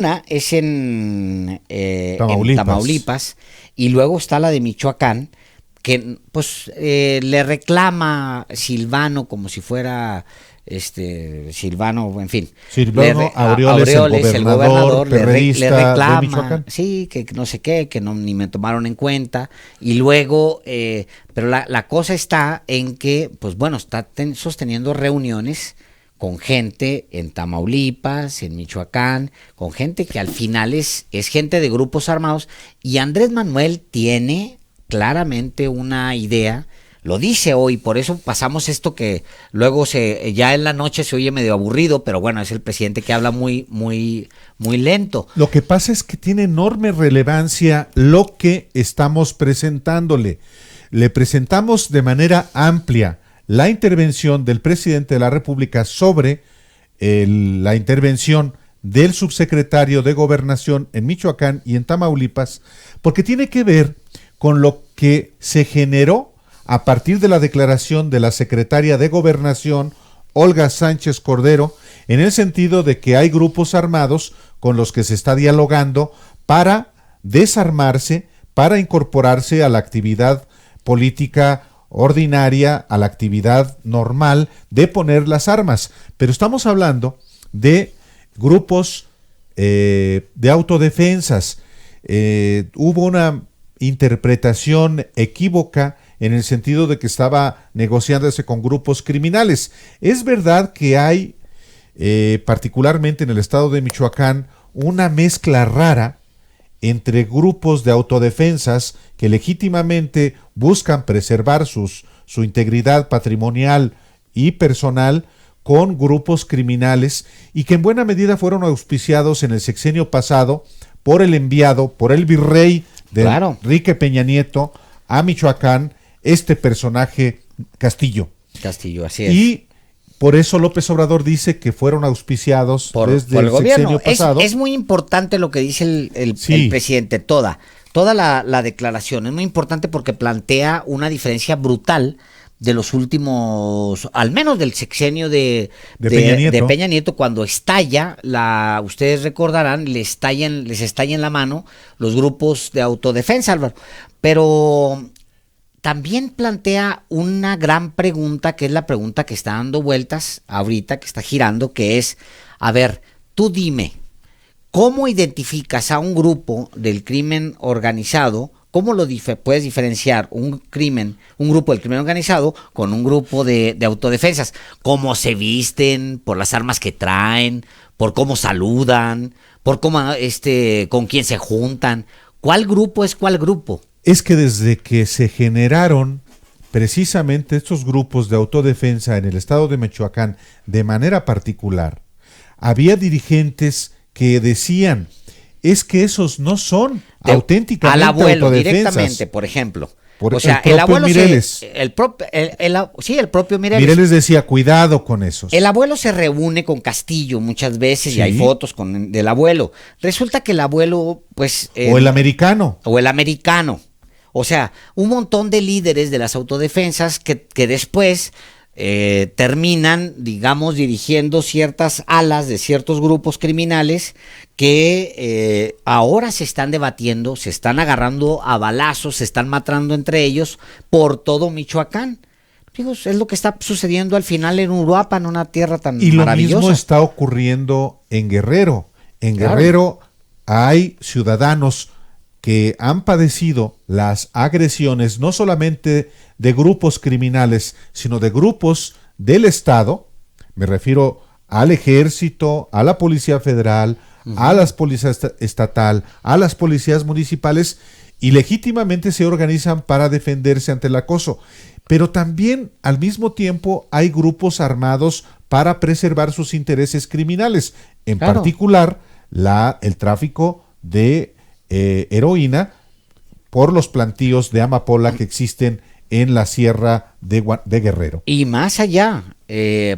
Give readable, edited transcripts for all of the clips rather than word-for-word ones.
Una es Tamaulipas. en Tamaulipas y luego está la de Michoacán, que pues le reclama Silvano como si fuera Silvano, en fin. Silvano Aureoles, el gobernador le perredista de reclama, Michoacán. sí, que no sé qué, que no, ni me tomaron en cuenta. Y luego, pero la cosa está en que, pues bueno, está sosteniendo reuniones con gente en Tamaulipas, en Michoacán, con gente que al final es gente de grupos armados, y Andrés Manuel tiene claramente una idea, lo dice hoy, por eso pasamos esto que luego ya en la noche se oye medio aburrido, pero bueno, es el presidente que habla muy, muy, muy lento. Lo que pasa es que tiene enorme relevancia lo que estamos presentándole. Le presentamos de manera amplia la intervención del presidente de la República sobre la intervención del subsecretario de Gobernación en Michoacán y en Tamaulipas, porque tiene que ver con lo que se generó a partir de la declaración de la secretaria de Gobernación, Olga Sánchez Cordero, en el sentido de que hay grupos armados con los que se está dialogando para desarmarse, para incorporarse a la actividad política ordinaria, a la actividad normal de poner las armas. Pero estamos hablando de grupos de autodefensas. Hubo una interpretación equívoca en el sentido de que estaba negociándose con grupos criminales. Es verdad que hay, particularmente en el estado de Michoacán, una mezcla rara entre grupos de autodefensas que legítimamente buscan preservar su integridad patrimonial y personal con grupos criminales, y que en buena medida fueron auspiciados en el sexenio pasado por el enviado, por el virrey de Enrique Peña Nieto a Michoacán, este personaje Castillo. Castillo, así es. Y por eso López Obrador dice que fueron auspiciados desde por el gobierno. Sexenio pasado. Es muy importante lo que dice el presidente, toda la declaración. Es muy importante porque plantea una diferencia brutal de los últimos, al menos del sexenio de Peña Nieto, cuando estalla, ustedes recordarán, les estalla en la mano los grupos de autodefensa, Álvaro. Pero también plantea una gran pregunta, que es la pregunta que está dando vueltas ahorita, que está girando, que es, a ver, tú dime, ¿cómo identificas a un grupo del crimen organizado? ¿Cómo puedes diferenciar un grupo del crimen organizado con un grupo de autodefensas? ¿Cómo se visten? ¿Por las armas que traen? ¿Por cómo saludan? ¿Por cómo con quién se juntan? ¿Cuál grupo es cuál grupo? Es que desde que se generaron precisamente estos grupos de autodefensa en el estado de Michoacán de manera particular, había dirigentes que decían, es que esos no son auténticamente al abuelo, autodefensas. Directamente, por ejemplo. O sea, el abuelo Mireles. El propio Mireles. Mireles decía, cuidado con esos. El abuelo se reúne con Castillo muchas veces, y hay fotos del abuelo. Resulta que el abuelo, pues... o el americano. O sea, un montón de líderes de las autodefensas que después terminan, digamos, dirigiendo ciertas alas de ciertos grupos criminales que ahora se están debatiendo, se están agarrando a balazos, se están matando entre ellos por todo Michoacán. Digo, es lo que está sucediendo al final en Uruapan, una tierra tan maravillosa. Y lo mismo está ocurriendo en Guerrero. En Guerrero hay ciudadanos que han padecido las agresiones no solamente de grupos criminales, sino de grupos del Estado. Me refiero al Ejército, a la Policía Federal, a las policías estatal, a las policías municipales, y legítimamente se organizan para defenderse ante el acoso. Pero también al mismo tiempo hay grupos armados para preservar sus intereses criminales, en particular el tráfico de heroína por los plantíos de amapola que existen en la sierra de Guerrero. Y más allá,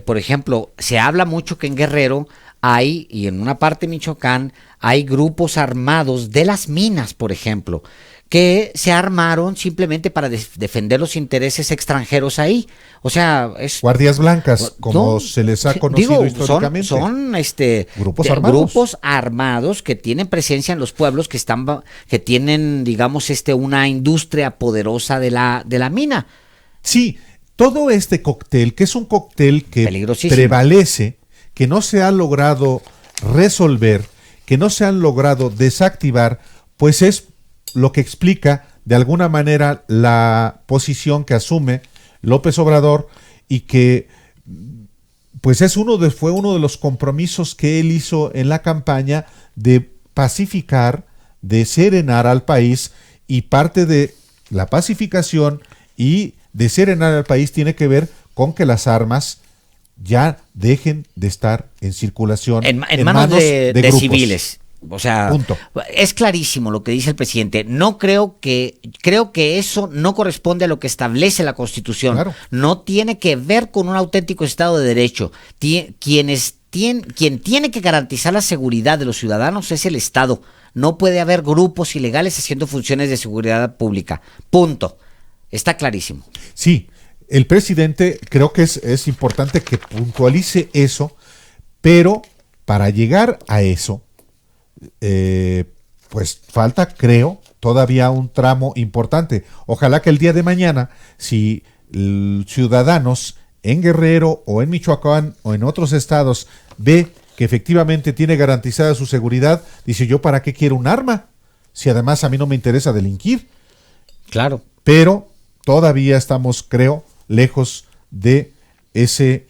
por ejemplo, se habla mucho que en Guerrero hay, y en una parte de Michoacán, hay grupos armados de las minas, por ejemplo, que se armaron simplemente para defender los intereses extranjeros ahí. O sea, es guardias blancas, como no, se les ha conocido históricamente. Son grupos armados que tienen presencia en los pueblos que tienen, digamos, una industria poderosa de la mina. Sí, todo este cóctel, que es un cóctel que prevalece, que no se ha logrado resolver, que no se han logrado desactivar, pues es lo que explica de alguna manera la posición que asume López Obrador, y que pues fue uno de los compromisos que él hizo en la campaña de pacificar, de serenar al país, y parte de la pacificación y de serenar al país tiene que ver con que las armas ya dejen de estar en circulación en manos de grupos civiles. O sea, punto. Es clarísimo lo que dice el presidente. Creo que eso no corresponde a lo que establece la Constitución. Claro. No tiene que ver con un auténtico Estado de Derecho. Quien tiene que garantizar la seguridad de los ciudadanos es el Estado. No puede haber grupos ilegales haciendo funciones de seguridad pública. Punto. Está clarísimo. Sí, el presidente creo que es importante que puntualice eso, pero para llegar a eso, pues falta, creo, todavía un tramo importante. Ojalá que el día de mañana, si ciudadanos en Guerrero o en Michoacán o en otros estados ve que efectivamente tiene garantizada su seguridad, dice: yo para qué quiero un arma, si además a mí no me interesa delinquir. Claro. Pero todavía estamos, creo, lejos de ese